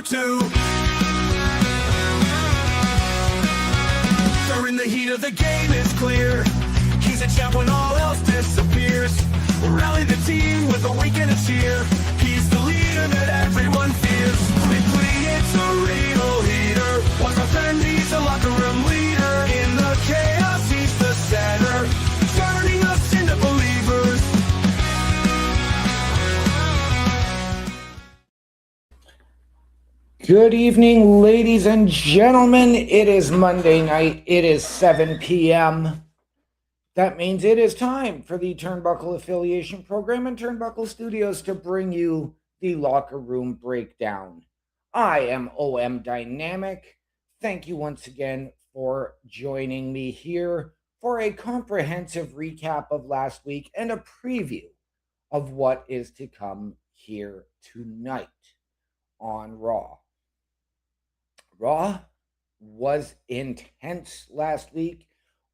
too. During the heat of the game, it's clear he's a champ when all else disappears. Rally the team with a wink and a cheer. He's the leader that everyone fears. Quickly, it's a real heater. Once our friend, he's a locker room leader. In the chaos, he's the center, turning us into believers. Good evening, ladies and gentlemen. It is Monday night. It is 7 p.m. That means it is time for the Turnbuckle Affiliation Program and Turnbuckle Studios to bring you the Locker Room Breakdown. I am OM Dynamic. Thank you once again for joining me here for a comprehensive recap of last week and a preview of what is to come here tonight on Raw. Raw was intense last week.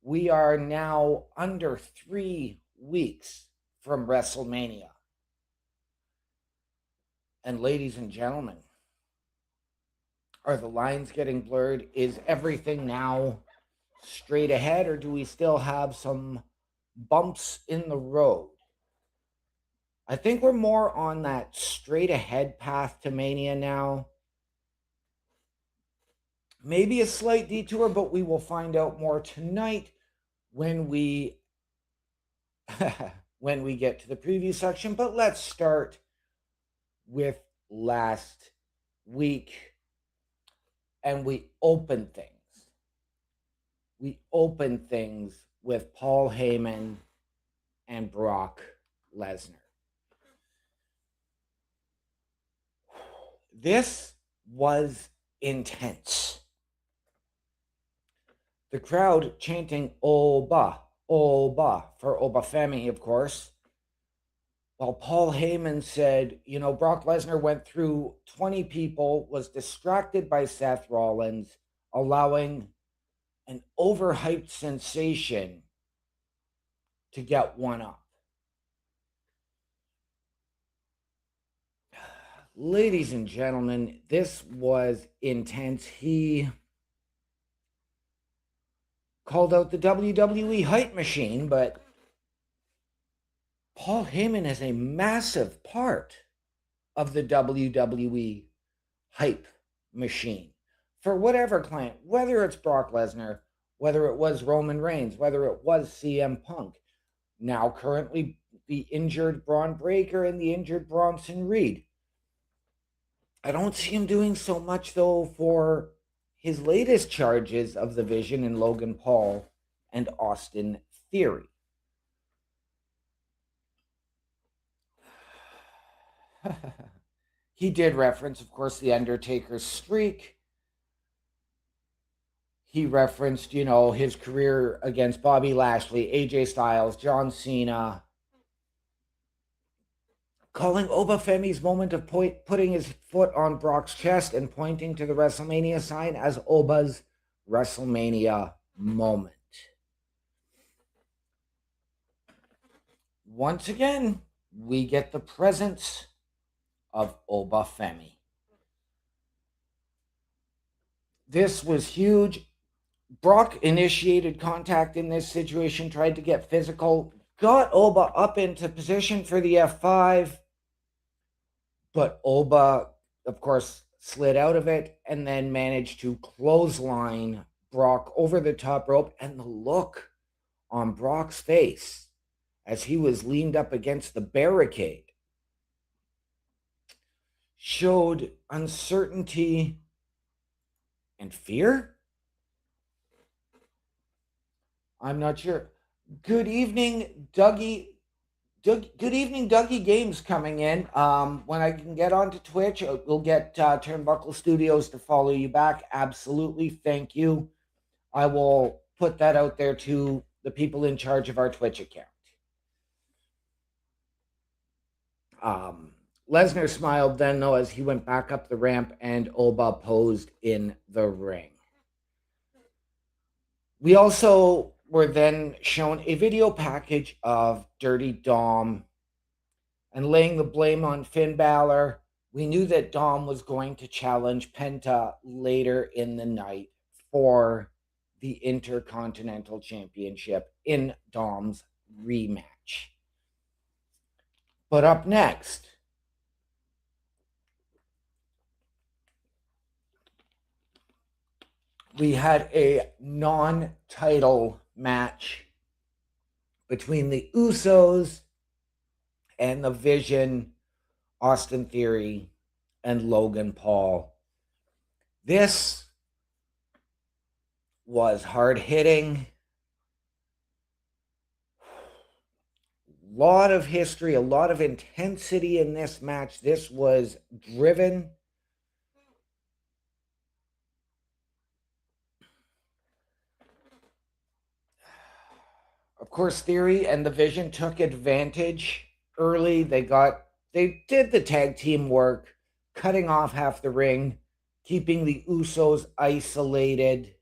We are now under 3 weeks from WrestleMania. And ladies and gentlemen, are the lines getting blurred? Is everything now straight ahead, or do we still have some bumps in the road? I think we're more on that straight ahead path to Mania now. Maybe a slight detour, but we will find out more tonight when we get to the preview section. But let's start with last week. And we open things. We open things with Paul Heyman and Brock Lesnar. This was intense. The crowd chanting Oba, Oba, for Obafemi, of course. While Paul Heyman said, Brock Lesnar went through 20 people, was distracted by Seth Rollins, allowing an overhyped sensation to get one up. Ladies and gentlemen, this was intense. He called out the WWE hype machine, but Paul Heyman is a massive part of the WWE hype machine for whatever client, whether it's Brock Lesnar, whether it was Roman Reigns, whether it was CM Punk, now currently the injured Braun Breaker and the injured Bronson Reed. I don't see him doing so much, though, for his latest charges of the Vision in Logan Paul and Austin Theory. He did reference, of course, The Undertaker's streak. He referenced, his career against Bobby Lashley, AJ Styles, John Cena, calling Obafemi's moment of putting his foot on Brock's chest and pointing to the WrestleMania sign as Oba's WrestleMania moment. Once again, we get the presence of Obafemi. This was huge. Brock initiated contact in this situation, tried to get physical, got Oba up into position for the F5. But Oba, of course, slid out of it and then managed to clothesline Brock over the top rope. And the look on Brock's face as he was leaned up against the barricade showed uncertainty and fear. I'm not sure. Good evening, Dougie. Good evening, Dougie Games coming in. When I can get onto Twitch, we'll get Turnbuckle Studios to follow you back. Absolutely. Thank you. I will put that out there to the people in charge of our Twitch account. Lesnar smiled then, though, as he went back up the ramp and Oba posed in the ring. We also were then shown a video package of Dirty Dom and laying the blame on Finn Balor, we knew that Dom was going to challenge Penta later in the night for the Intercontinental Championship in Dom's rematch. But up next, we had a non-title match between the Usos and the Vision, Austin Theory, and Logan Paul. This was hard-hitting. A lot of history, a lot of intensity in this match. This was driven. Of course, Theory and the Vision took advantage early. They did the tag team work, cutting off half the ring, keeping the Usos isolated.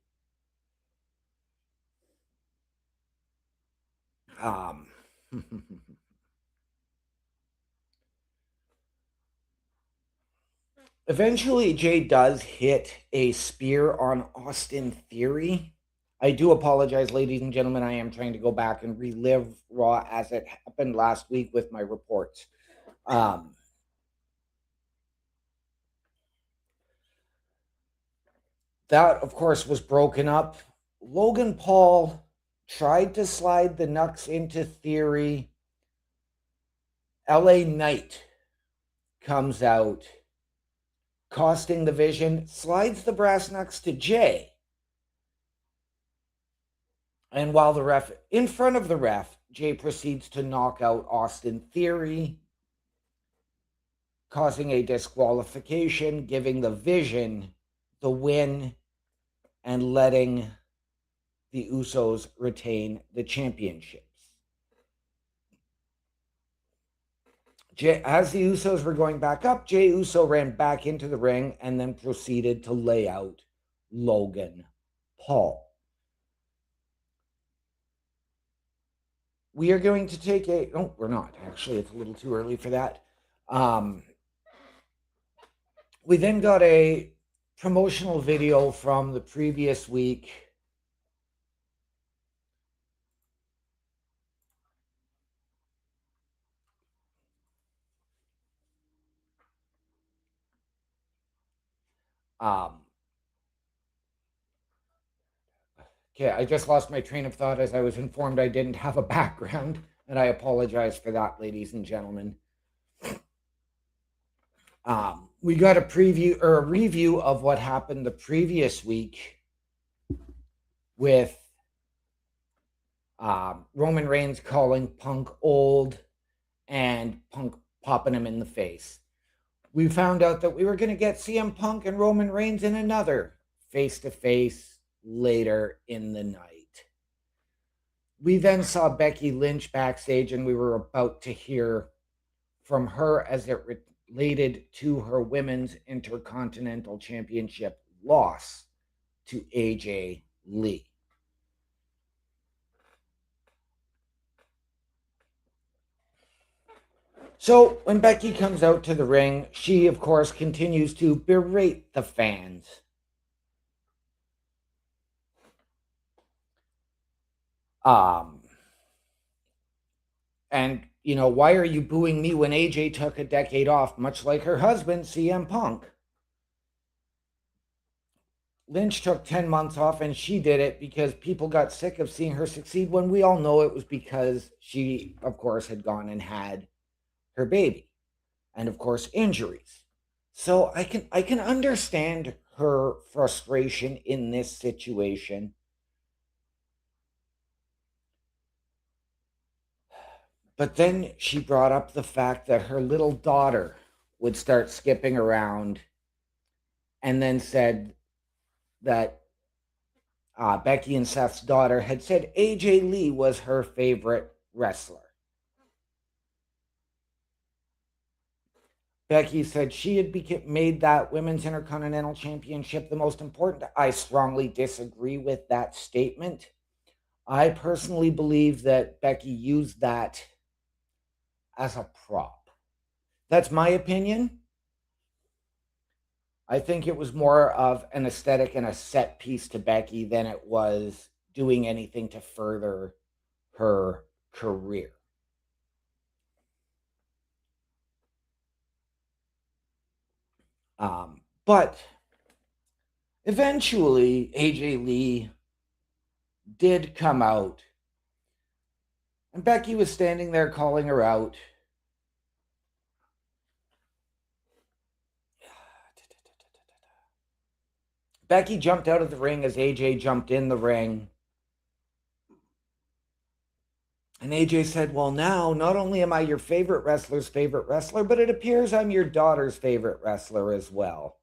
Eventually, Jay does hit a spear on Austin Theory. I do apologize, ladies and gentlemen. I am trying to go back and relive Raw as it happened last week with my reports. That, of course, was broken up. Logan Paul tried to slide the Knucks into Theory. LA Knight comes out, costing the Vision, slides the brass knucks to Jay. And while the ref, in front of the ref, Jay proceeds to knock out Austin Theory, causing a disqualification, giving the Vision the win, and letting the Usos retain the championships. As the Usos were going back up, Jay Uso ran back into the ring and then proceeded to lay out Logan Paul. We are going to take no, we're not. Actually, it's a little too early for that. We then got a promotional video from the previous week. Okay, I just lost my train of thought as I was informed I didn't have a background, and I apologize for that, ladies and gentlemen. We got a preview or a review of what happened the previous week with Roman Reigns calling Punk old and Punk popping him in the face. We found out that we were going to get CM Punk and Roman Reigns in another face-to-face later in the night. We then saw Becky Lynch backstage, and we were about to hear from her as it related to her Women's Intercontinental Championship loss to AJ Lee. So when Becky comes out to the ring, she, of course, continues to berate the fans. And, you know, why are you booing me when AJ took a decade off, much like her husband, CM Punk? Lynch took 10 months off, and she did it because people got sick of seeing her succeed, when we all know it was because she, of course, had gone and had her baby, and of course injuries. So I can understand her frustration in this situation. But then she brought up the fact that her little daughter would start skipping around, and then said that Becky and Seth's daughter had said AJ Lee was her favorite wrestler. Becky said she had made that Women's Intercontinental Championship the most important. I strongly disagree with that statement. I personally believe that Becky used that as a prop. That's my opinion. I think it was more of an aesthetic and a set piece to Becky than it was doing anything to further her career. But eventually, AJ Lee did come out, and Becky was standing there calling her out. Becky jumped out of the ring as AJ jumped in the ring. And AJ said, well, now, not only am I your favorite wrestler's favorite wrestler, but it appears I'm your daughter's favorite wrestler as well.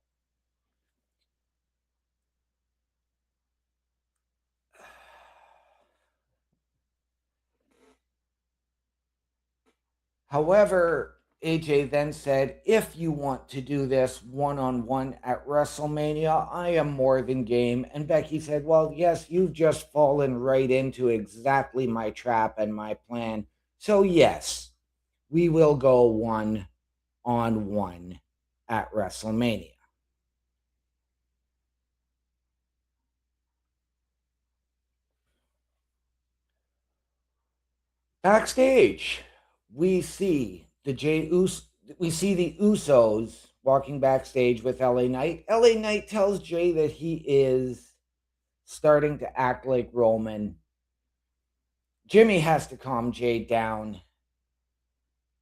However, AJ then said, if you want to do this one-on-one at WrestleMania, I am more than game. And Becky said, well, yes, you've just fallen right into exactly my trap and my plan. So yes, we will go one-on-one at WrestleMania. Backstage, we see the Usos walking backstage with LA Knight. LA Knight tells Jay that he is starting to act like Roman. Jimmy has to calm Jay down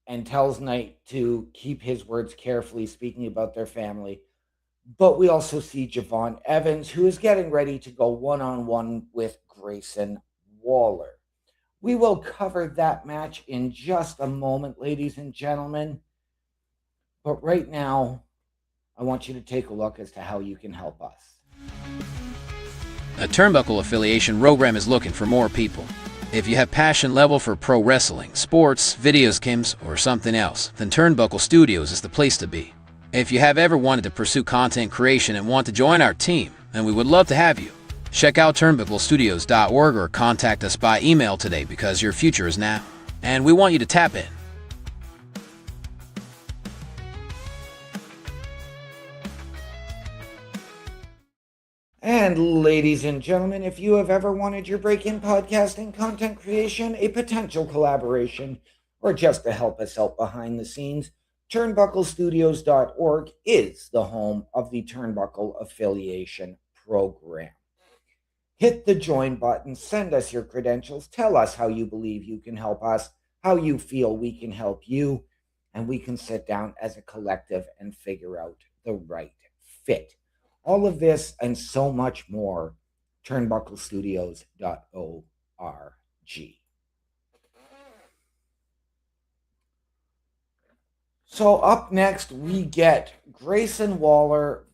and tells Knight to keep his words carefully, speaking about their family. But we also see Javon Evans, who is getting ready to go one-on-one with Grayson Waller. We will cover that match in just a moment, ladies and gentlemen. But right now, I want you to take a look as to how you can help us. A Turnbuckle affiliation program is looking for more people. If you have passion level for pro wrestling, sports, video games, or something else, then Turnbuckle Studios is the place to be. If you have ever wanted to pursue content creation and want to join our team, then we would love to have you. Check out turnbucklestudios.org or contact us by email today because your future is now, and we want you to tap in. And ladies and gentlemen, if you have ever wanted your break in podcasting, content creation, a potential collaboration, or just to help us out behind the scenes, turnbucklestudios.org is the home of the Turnbuckle Affiliation Program. Hit the join button, send us your credentials, tell us how you believe you can help us, how you feel we can help you, and we can sit down as a collective and figure out the right fit. All of this and so much more, turnbucklestudios.org. So up next, we get Grayson Waller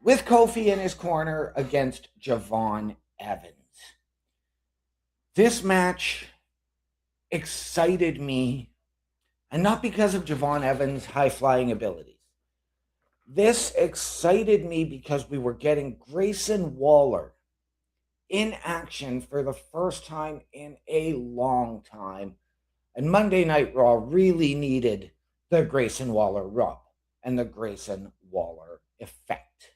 with Kofi in his corner against Javon Evans. This match excited me, and not because of Javon Evans' high-flying abilities. This excited me because we were getting Grayson Waller in action for the first time in a long time. And Monday Night Raw really needed the Grayson Waller rub and the Grayson Waller effect.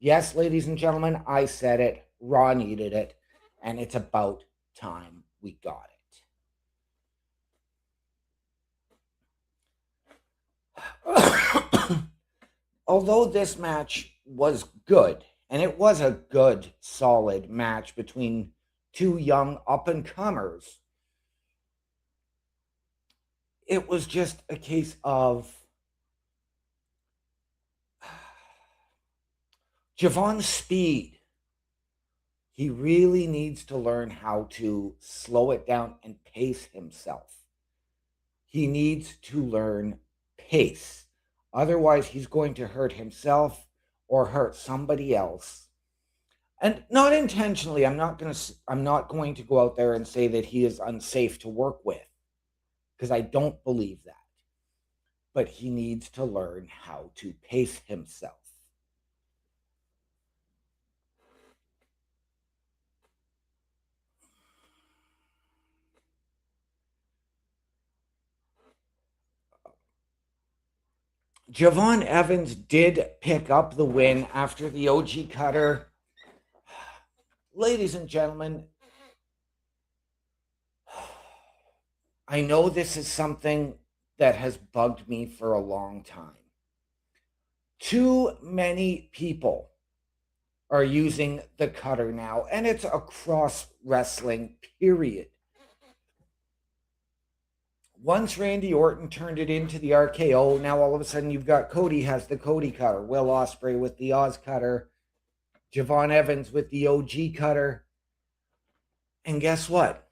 Yes, ladies and gentlemen, I said it. Raw needed it. And it's about time we got it. Although this match was good, and it was a good, solid match between two young up-and-comers, it was just a case of Javon's speed. He really needs to learn how to slow it down and pace himself. He needs to learn pace. Otherwise, he's going to hurt himself or hurt somebody else. And not intentionally. I'm not going to go out there and say that he is unsafe to work with, because I don't believe that. But he needs to learn how to pace himself. Javon Evans did pick up the win after the OG cutter. Ladies and gentlemen, I know this is something that has bugged me for a long time. Too many people are using the cutter now, and it's across wrestling, period. Once Randy Orton turned it into the RKO, now all of a sudden you've got Cody has the Cody cutter, Will Ospreay with the Oz cutter, Javon Evans with the OG cutter. And guess what?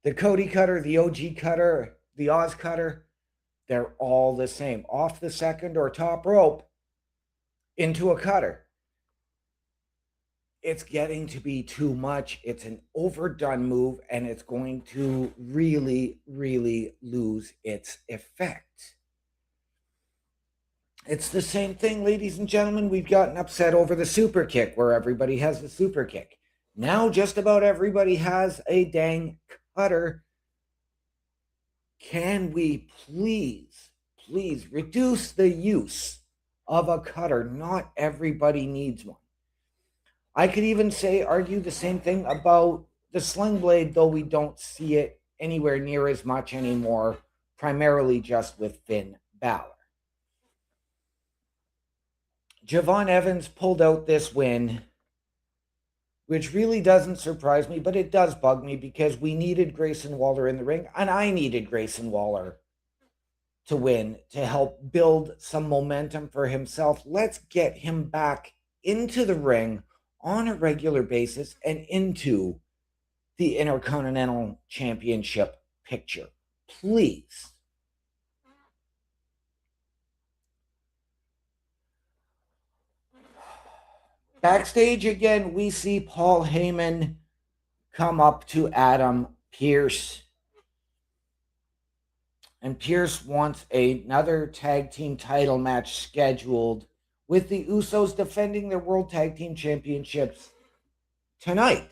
The Cody cutter, the OG cutter, the Oz cutter, they're all the same. Off the second or top rope into a cutter. It's getting to be too much. It's an overdone move, and it's going to really, really lose its effect. It's the same thing, ladies and gentlemen. We've gotten upset over the super kick, where everybody has the super kick. Now just about everybody has a dang cutter. Can we please reduce the use of a cutter? Not everybody needs one. I could even argue the same thing about the sling blade, though we don't see it anywhere near as much anymore, primarily just with Finn Balor. Javon Evans pulled out this win, which really doesn't surprise me, but it does bug me because we needed Grayson Waller in the ring, and I needed Grayson Waller to win to help build some momentum for himself. Let's get him back into the ring on a regular basis and into the Intercontinental Championship picture. Please. Backstage again, we see Paul Heyman come up to Adam Pearce. And Pearce wants another tag team title match scheduled, with the Usos defending their World Tag Team Championships tonight.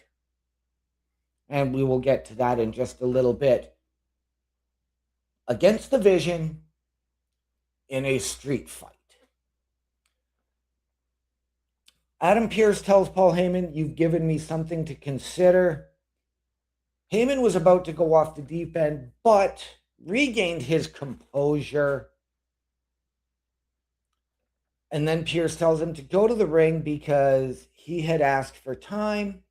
And we will get to that in just a little bit. Against the Vision in a street fight. Adam Pearce tells Paul Heyman, "You've given me something to consider." Heyman was about to go off the deep end, but regained his composure. And then Pearce tells him to go to the ring because he had asked for time.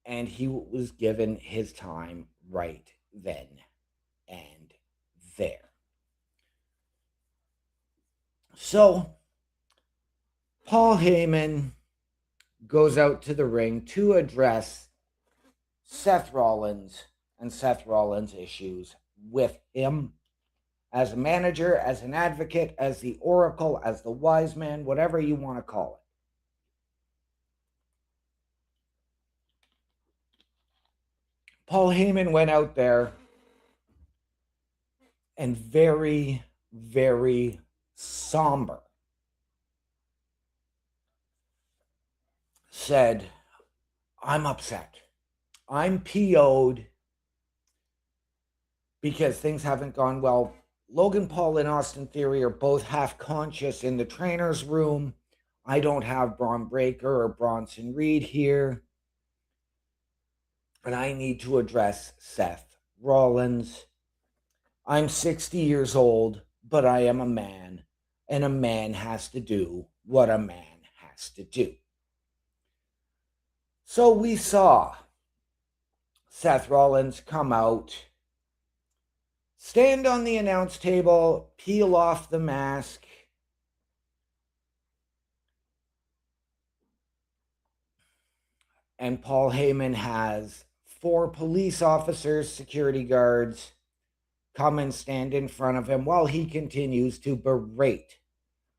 And he was given his time right then and there. So, Paul Heyman goes out to the ring to address Seth Rollins and Seth Rollins' issues with him. As a manager, as an advocate, as the oracle, as the wise man, whatever you want to call it. Paul Heyman went out there and very, very somber said, "I'm upset. I'm PO'd because things haven't gone well. Logan Paul and Austin Theory are both half conscious in the trainer's room. I don't have Braun Breaker or Bronson Reed here. And I need to address Seth Rollins. I'm 60 years old, but I am a man, and a man has to do what a man has to do." So we saw Seth Rollins come out, stand on the announce table, peel off the mask, and Paul Heyman has 4 police officers, security guards, come and stand in front of him while he continues to berate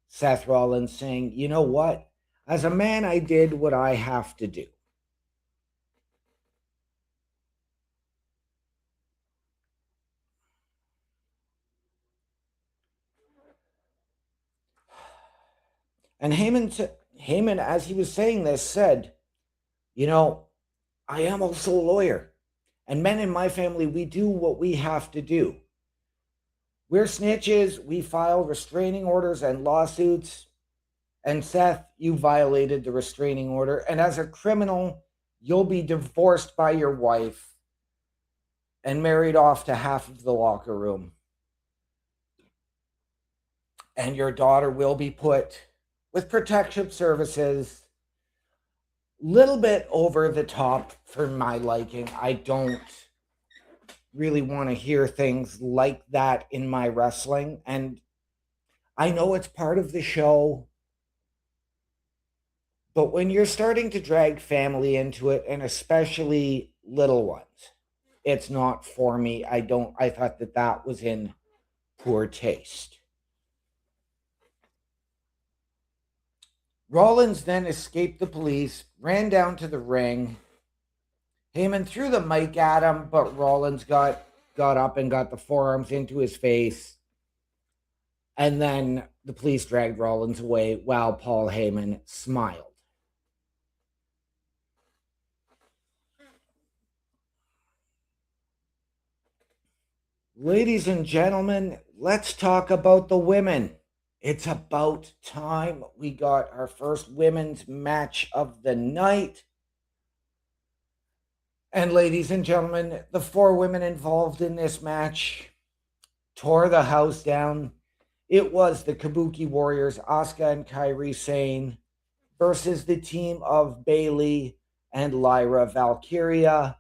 Seth Rollins, saying, "You know what? As a man, I did what I have to do. And Heyman, as he was saying this, said, "You know, I am also a lawyer. And men in my family, we do what we have to do. We're snitches. We file restraining orders and lawsuits. And Seth, you violated the restraining order. And as a criminal, you'll be divorced by your wife and married off to half of the locker room. And your daughter will be put with protective services. Little bit over the top for my liking. I don't really want to hear things like that in my wrestling. And I know it's part of the show. But when you're starting to drag family into it, and especially little ones, it's not for me. I thought that was in poor taste. Rollins then escaped the police, ran down to the ring. Heyman threw the mic at him, but Rollins got up and got the forearms into his face. And then the police dragged Rollins away while Paul Heyman smiled. Ladies and gentlemen, let's talk about the women. It's about time we got our first women's match of the night. And ladies and gentlemen, the 4 women involved in this match tore the house down. It was the Kabuki Warriors, Asuka and Kairi Sane, versus the team of Bayley and Lyra Valkyria,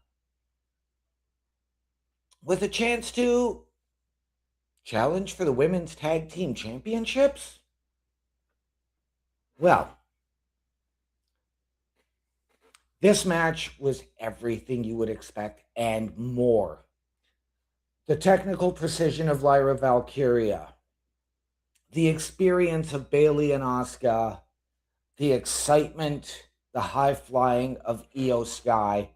with a chance to challenge for the women's tag team championships. Well, this match was everything you would expect and more. The technical precision of Lyra Valkyria, the experience of Bayley and Asuka, the excitement, the high flying of Io Sky.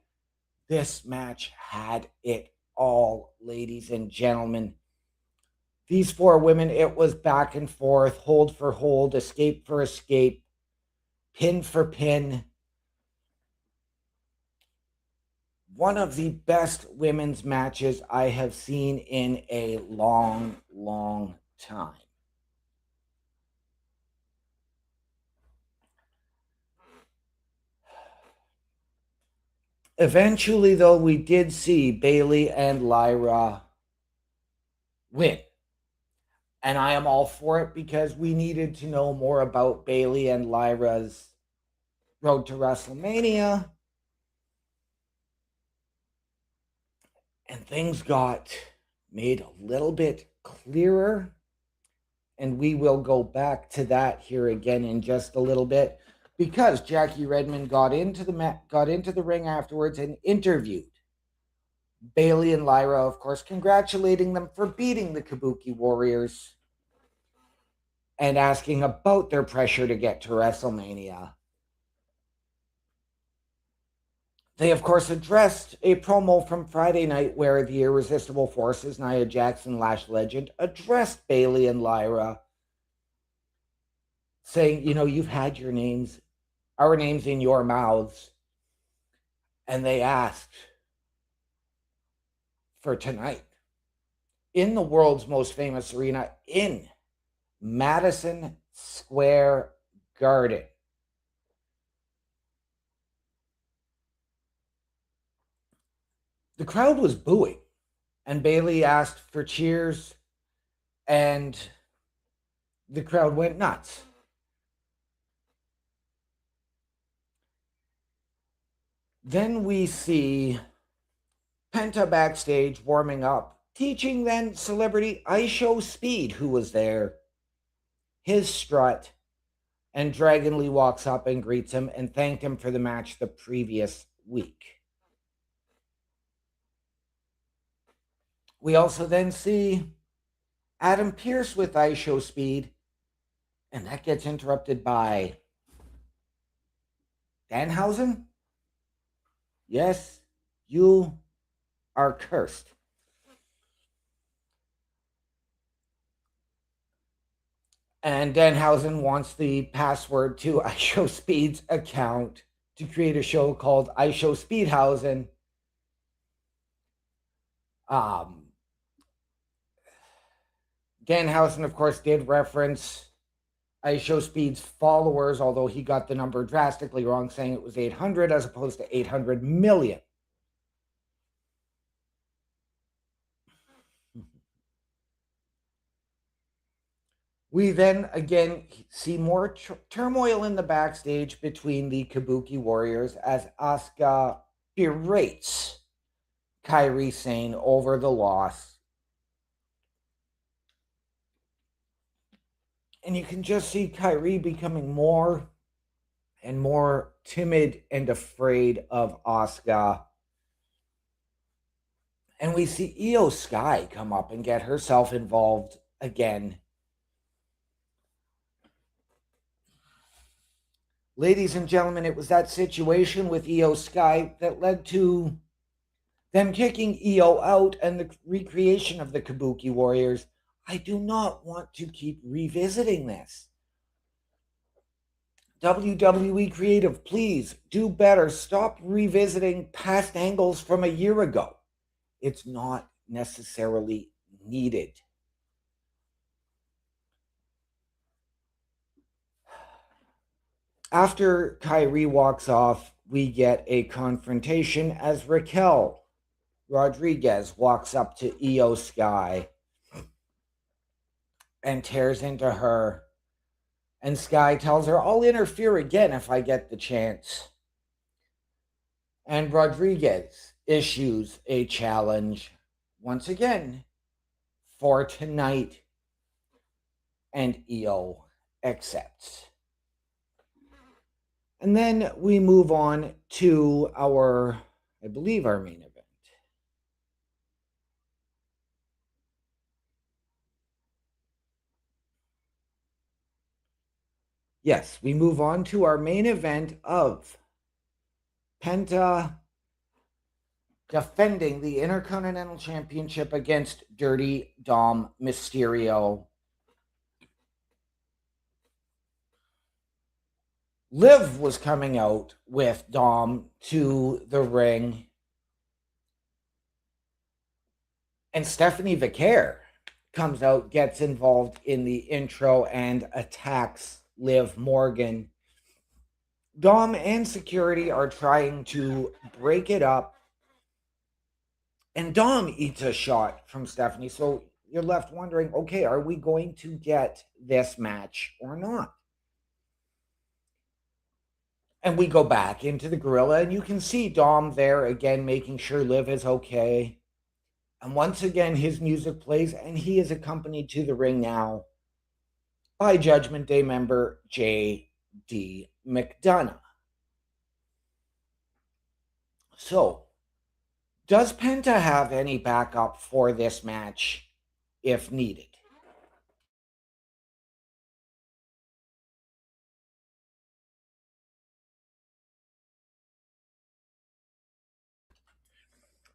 This match had it all, ladies and gentlemen. These 4 women, it was back and forth, hold for hold, escape for escape, pin for pin. One of the best women's matches I have seen in a long, long time. Eventually, though, we did see Bayley and Lyra win. And I am all for it because we needed to know more about Bayley and Lyra's road to WrestleMania. And things got made a little bit clearer. And we will go back to that here again in just a little bit, because Jackie Redmond got into the ring afterwards and interviewed Bayley and Lyra, of course, congratulating them for beating the Kabuki Warriors and asking about their pressure to get to WrestleMania. They, of course, addressed a promo from Friday night where the Irresistible Forces, Nia Jackson, Lash Legend, addressed Bayley and Lyra, saying, you know, you've had our names in your mouths. And they asked for tonight in the world's most famous arena in Madison Square Garden. The crowd was booing, and Bayley asked for cheers, and the crowd went nuts. Then we see Penta backstage warming up, teaching then celebrity IShowSpeed, who was there, his strut, and Dragon Lee walks up and greets him and thanked him for the match the previous week. We also then see Adam Pearce with IShowSpeed, and that gets interrupted by Danhausen. Yes, you are cursed. And Danhausen wants the password to IShowSpeed's account to create a show called IShowSpeedhausen. Danhausen, of course, did reference IShowSpeed's followers, although he got the number drastically wrong, saying it was 800 as opposed to 800 million. We then again see more turmoil in the backstage between the Kabuki Warriors as Asuka berates Kairi Sane over the loss. And you can just see Kairi becoming more and more timid and afraid of Asuka. And we see Io Sky come up and get herself involved again. Ladies and gentlemen, it was that situation with Io Sky that led to them kicking Io out and the recreation of the Kabuki Warriors. I do not want to keep revisiting this. WWE Creative, please do better. Stop revisiting past angles from a year ago. It's not necessarily needed. After Kairi walks off, we get a confrontation as Raquel Rodriguez walks up to Io Sky and tears into her. And Sky tells her, I'll interfere again if I get the chance. And Rodriguez issues a challenge once again for tonight. And Io accepts. And then we move on to our main event. Yes, we move on to our main event of Penta defending the Intercontinental Championship against Dirty Dom Mysterio. Liv was coming out with Dom to the ring. And Stephanie Vicaire comes out, gets involved in the intro, and attacks Liv Morgan. Dom and security are trying to break it up. And Dom eats a shot from Stephanie. So you're left wondering, okay, are we going to get this match or not? And we go back into the gorilla, and you can see Dom there again, making sure Liv is okay. And once again, his music plays, and he is accompanied to the ring now by Judgment Day member J.D. McDonough. So, does Penta have any backup for this match if needed?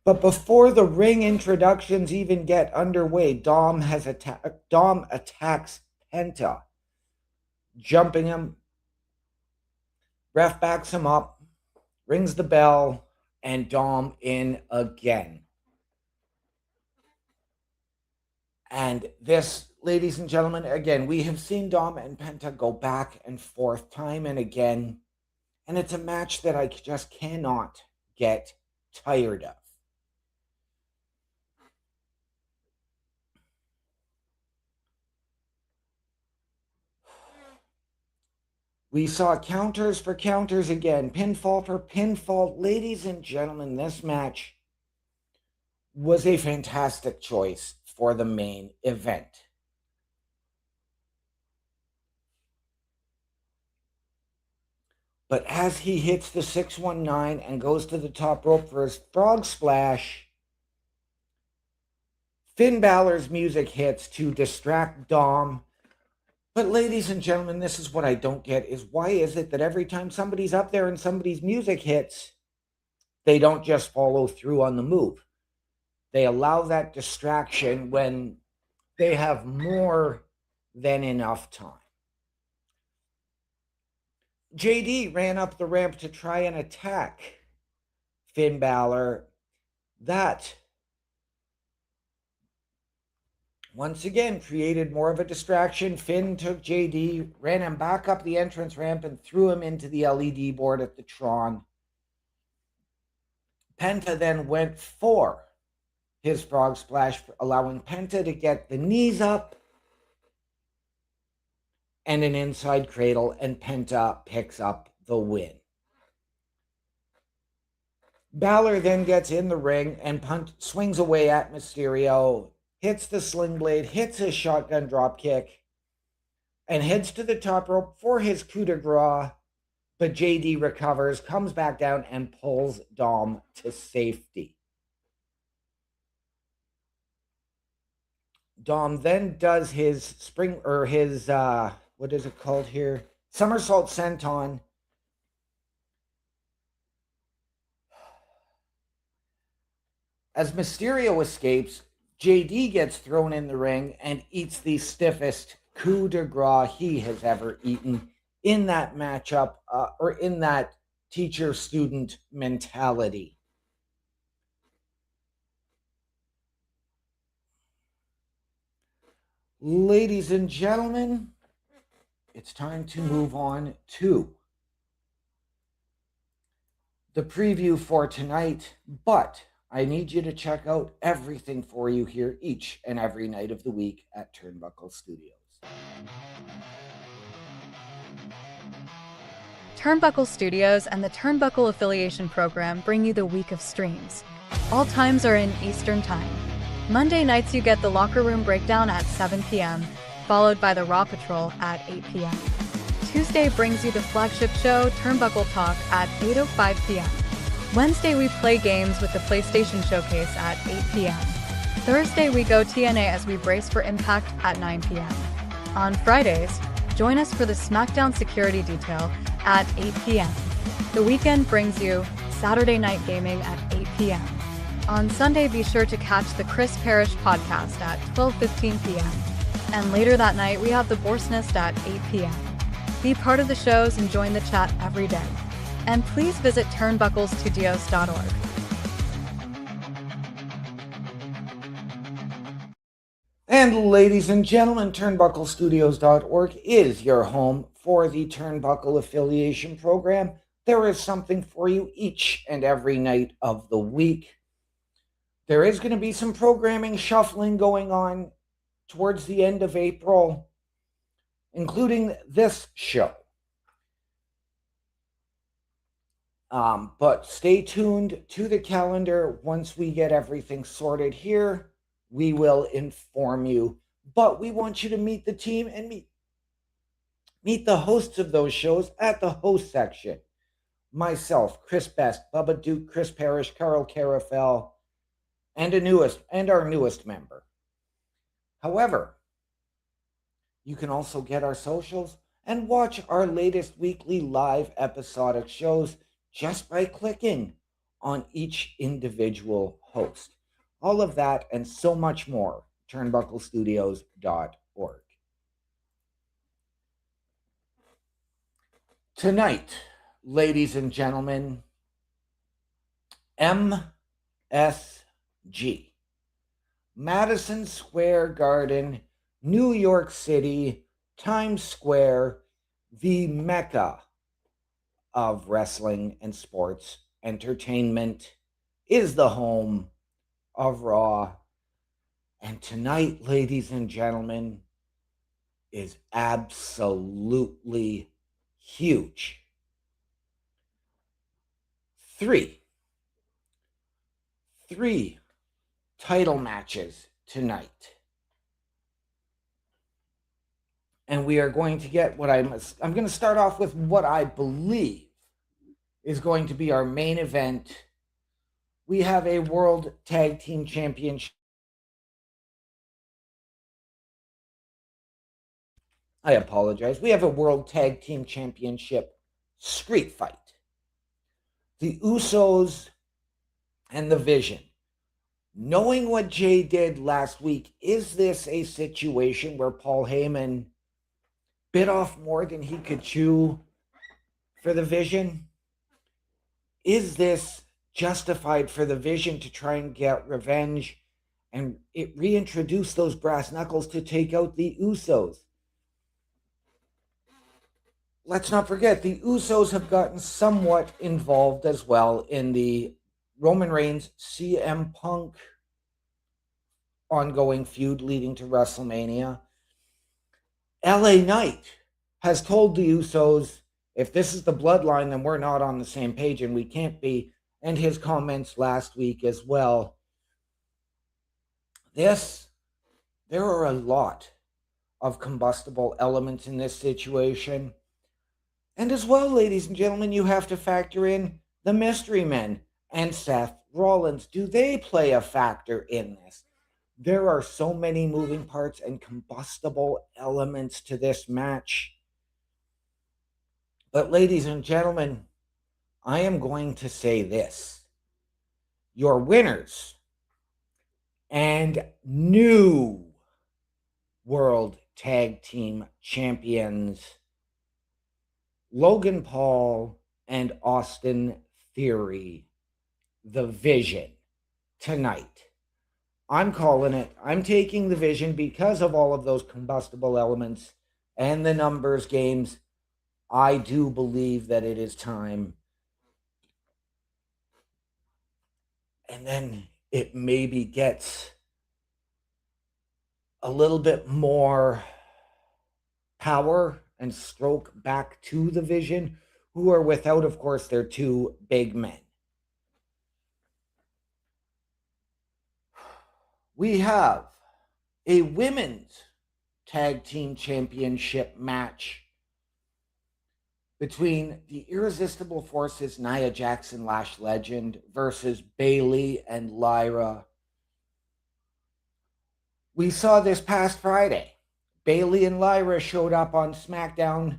But before the ring introductions even get underway, Dom attacks Penta, jumping him. Ref backs him up, rings the bell, and Dom in again. And this, ladies and gentlemen, again, we have seen Dom and Penta go back and forth time and again, and it's a match that I just cannot get tired of. We saw counters for counters again, pinfall for pinfall. Ladies and gentlemen, this match was a fantastic choice for the main event. But as he hits the 619 and goes to the top rope for his frog splash, Finn Balor's music hits to distract Dom. But ladies and gentlemen, this is what I don't get, is why is it that every time somebody's up there and somebody's music hits, they don't just follow through on the move? They allow that distraction when they have more than enough time. JD ran up the ramp to try and attack Finn Balor. That once again created more of a distraction. Finn took JD, ran him back up the entrance ramp, and threw him into the LED board at the Tron. Penta then went for his frog splash, allowing Penta to get the knees up and an inside cradle, and Penta picks up the win. Balor then gets in the ring and swings away at Mysterio, hits the sling blade, hits his shotgun drop kick, and heads to the top rope for his coup de grace. But JD recovers, comes back down, and pulls Dom to safety. Dom then does his what is it called here? Somersault senton. As Mysterio escapes, JD gets thrown in the ring and eats the stiffest coup de grace he has ever eaten in that matchup, or in that teacher-student mentality. Ladies and gentlemen, it's time to move on to the preview for tonight, but I need you to check out everything for you here each and every night of the week at Turnbuckle Studios. Turnbuckle Studios and the Turnbuckle Affiliation Program bring you the week of streams. All times are in Eastern Time. Monday nights you get the Locker Room Breakdown at 7 p.m., followed by the Raw Patrol at 8 p.m. Tuesday brings you the flagship show, Turnbuckle Talk, at 8:05 p.m. Wednesday we play games with the PlayStation Showcase at 8 p.m. Thursday we go TNA as we brace for Impact at 9 p.m. On Fridays, join us for the SmackDown Security Detail at 8 p.m. The weekend brings you Saturday Night Gaming at 8 p.m. On Sunday, be sure to catch the Chris Parrish podcast at 12:15 p.m. And later that night, we have the Borsnest at 8 p.m. Be part of the shows and join the chat every day. And please visit turnbucklestudios.org. And ladies and gentlemen, turnbucklestudios.org is your home for the Turnbuckle Affiliation Program. There is something for you each and every night of the week. There is going to be some programming shuffling going on towards the end of April, including this show. But stay tuned to the calendar. Once we get everything sorted here, we will inform you. But we want you to meet the team and meet the hosts of those shows at the host section. Myself, Chris Best, Bubba Duke, Chris Parrish, Carl Carafel, and our newest member. However, you can also get our socials and watch our latest weekly live episodic shows just by clicking on each individual host. All of that and so much more, turnbucklestudios.org. Tonight, ladies and gentlemen, MSG, Madison Square Garden, New York City, Times Square, the Mecca of wrestling and sports entertainment, is the home of Raw. And tonight, ladies and gentlemen, is absolutely huge. Three title matches tonight. And we are going to get I'm going to start off with what I believe is going to be our main event. We have a World Tag Team Championship. I apologize. We have a World Tag Team Championship street fight. The Usos and the Vision. Knowing what Jay did last week, is this a situation where Paul Heyman bit off more than he could chew for the Vision? Is this justified for the Vision to try and get revenge and it reintroduced those brass knuckles to take out the Usos. Let's not forget, the Usos have gotten somewhat involved as well in the Roman Reigns CM Punk ongoing feud leading to WrestleMania. LA Knight has told the Usos, if this is the bloodline, then we're not on the same page, and we can't be. And his comments last week as well. There are a lot of combustible elements in this situation. And as well, ladies and gentlemen, you have to factor in the Mystery Men and Seth Rollins. Do they play a factor in this? There are so many moving parts and combustible elements to this match. But ladies and gentlemen, I am going to say this. Your winners and new World Tag Team Champions, Logan Paul and Austin Theory, the Vision, tonight. I'm calling it. I'm taking the Vision because of all of those combustible elements and the numbers games. I do believe that it is time. And then it maybe gets a little bit more power and stroke back to the Vision, who are without, of course, their two big men. We have a women's tag team championship match between the Irresistible Forces, Nia Jackson, Lash Legend, versus Bayley and Lyra. We saw this past Friday. Bayley and Lyra showed up on SmackDown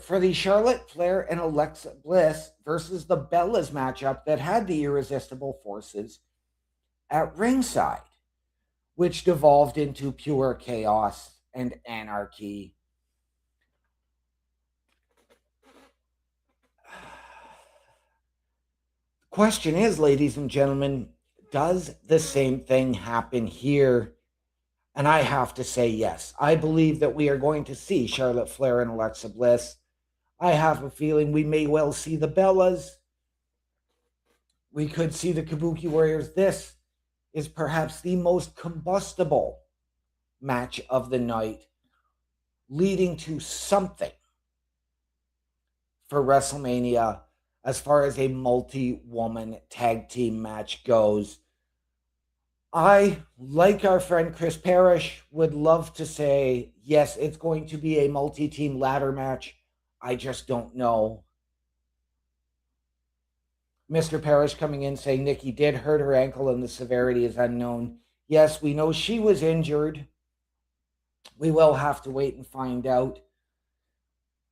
for the Charlotte Flair and Alexa Bliss versus the Bellas matchup that had the Irresistible Forces at ringside, which devolved into pure chaos and anarchy. Question is, ladies and gentlemen, does the same thing happen here? And I have to say yes. I believe that we are going to see Charlotte Flair and Alexa Bliss. I have a feeling we may well see the Bellas. We could see the Kabuki Warriors. This is perhaps the most combustible match of the night, leading to something for WrestleMania as far as a multi-woman tag team match goes. I, like our friend Chris Parrish, would love to say, yes, it's going to be a multi-team ladder match. I just don't know. Mr. Parrish coming in saying Nikki did hurt her ankle and the severity is unknown. Yes, we know she was injured. We will have to wait and find out.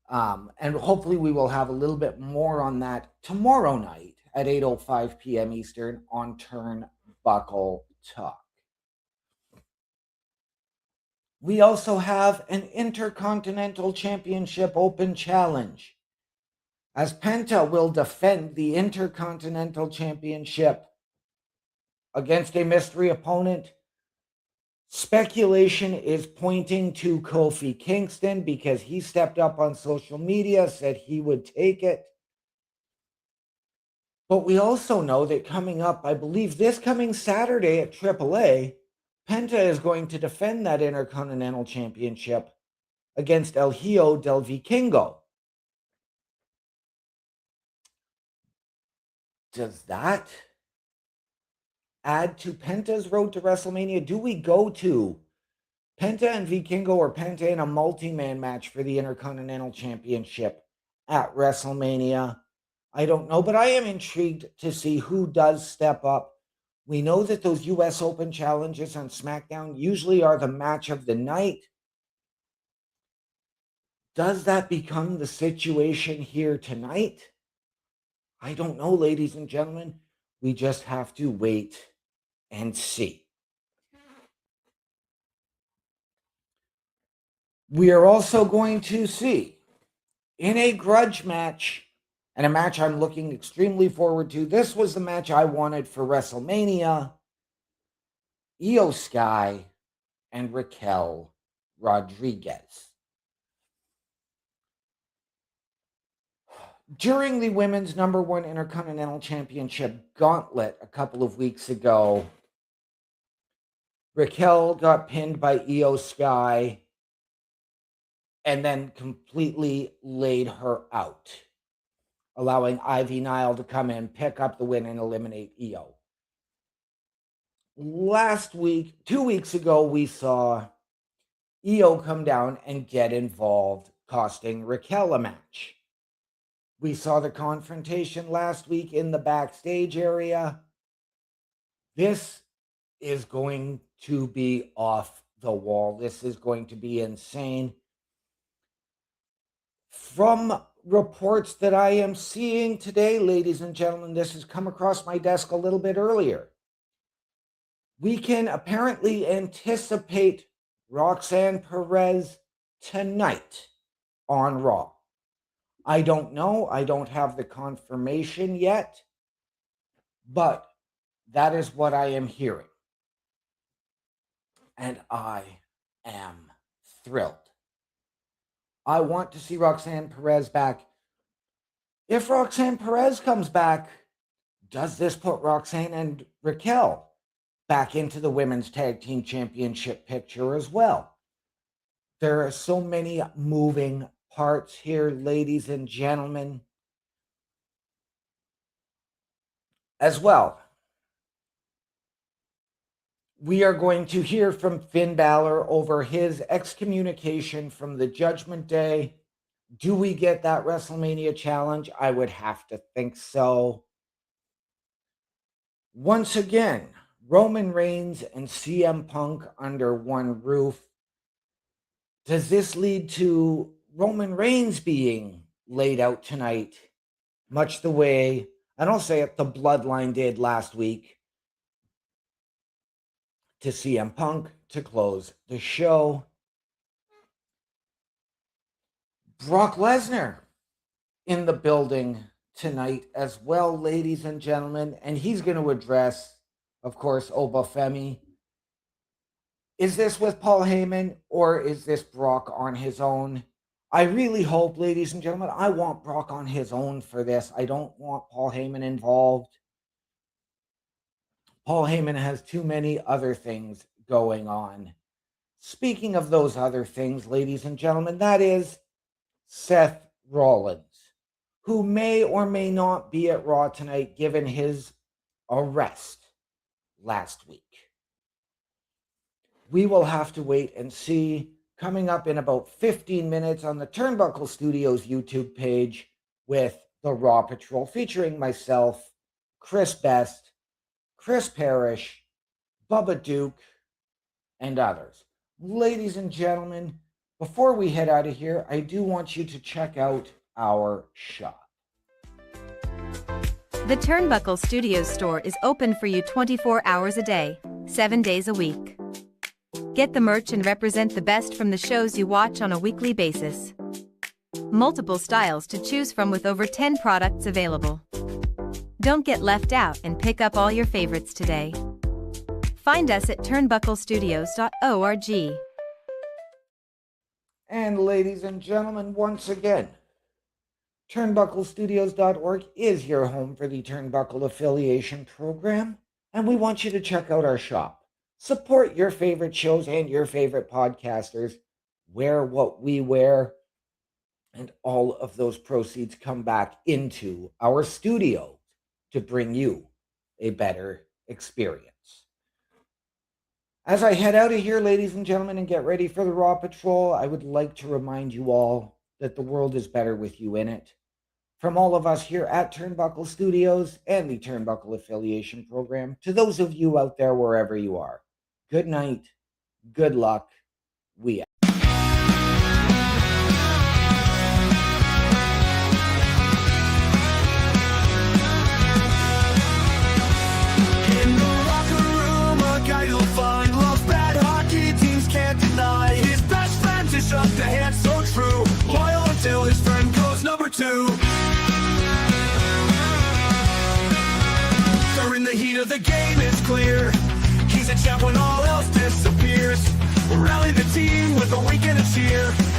And hopefully we will have a little bit more on that tomorrow night at 8:05 p.m. Eastern on Turnbuckle Talk. We also have an Intercontinental Championship Open Challenge, as Penta will defend the Intercontinental Championship against a mystery opponent. Speculation is pointing to Kofi Kingston because he stepped up on social media, said he would take it. But we also know that coming up, I believe this coming Saturday at AAA, Penta is going to defend that Intercontinental Championship against El Hijo del Vikingo. Does that add to Penta's road to WrestleMania? Do we go to Penta and Vikingo or Penta in a multi-man match for the Intercontinental Championship at WrestleMania? I don't know, but I am intrigued to see who does step up. We know that those US Open challenges on SmackDown usually are the match of the night. Does that become the situation here tonight? I don't know, ladies and gentlemen. We just have to wait and see. We are also going to see in a grudge match, and a match I'm looking extremely forward to. This was the match I wanted for WrestleMania. Io Sky and Raquel Rodriguez. During the women's #1 Intercontinental Championship gauntlet a couple of weeks ago, Raquel got pinned by Io Sky and then completely laid her out, allowing Ivy Nile to come in, pick up the win, and eliminate Io. Last week, 2 weeks ago, we saw Io come down and get involved, costing Raquel a match. We saw the confrontation last week in the backstage area. This is going to be off the wall. This is going to be insane. From reports that I am seeing today, ladies and gentlemen, this has come across my desk a little bit earlier. We can apparently anticipate Roxanne Perez tonight on Raw. I don't know. I don't have the confirmation yet, but that is what I am hearing. And I am thrilled. I want to see Roxanne Perez back. If Roxanne Perez comes back, does this put Roxanne and Raquel back into the Women's Tag Team Championship picture as well? There are so many moving parts here, ladies and gentlemen. As well, we are going to hear from Finn Balor over his excommunication from the Judgment Day. Do we get that WrestleMania challenge? I would have to think so. Once again, Roman Reigns and CM Punk under one roof. Does this lead to Roman Reigns being laid out tonight, much the way, and I'll say it, the Bloodline did last week to CM Punk to close the show? Brock Lesnar in the building tonight as well, ladies and gentlemen, and he's going to address, of course, Obafemi. Is this with Paul Heyman, or is this Brock on his own? I really hope, ladies and gentlemen, I want Brock on his own for this. I don't want Paul Heyman involved. Paul Heyman has too many other things going on. Speaking of those other things, ladies and gentlemen, that is Seth Rollins, who may or may not be at Raw tonight given his arrest last week. We will have to wait and see. Coming up in about 15 minutes on the Turnbuckle Studios YouTube page with the Raw Patrol, featuring myself, Chris Best, Chris Parrish, Bubba Duke, and others. Ladies and gentlemen, before we head out of here, I do want you to check out our shop. The Turnbuckle Studios store is open for you 24 hours a day, 7 days a week. Get the merch and represent the best from the shows you watch on a weekly basis. Multiple styles to choose from with over 10 products available. Don't get left out and pick up all your favorites today. Find us at turnbucklestudios.org. And ladies and gentlemen, once again, turnbucklestudios.org is your home for the Turnbuckle Affiliation Program, and we want you to check out our shop. Support your favorite shows and your favorite podcasters. Wear what we wear, and all of those proceeds come back into our studio to bring you a better experience. As I head out of here, ladies and gentlemen, and get ready for the Raw Patrol, I would like to remind you all that the world is better with you in it. From all of us here at Turnbuckle Studios and the Turnbuckle Affiliation Program, to those of you out there wherever you are, good night, good luck, we out. In the locker room, a guy you'll find loves bad hockey, teams can't deny. His best friend to shut the hand so true, loyal until his friend goes number 2. During the heat of the game, it's clear he's a champ. when all else disappears. We'll rally the team with a weekend of cheer.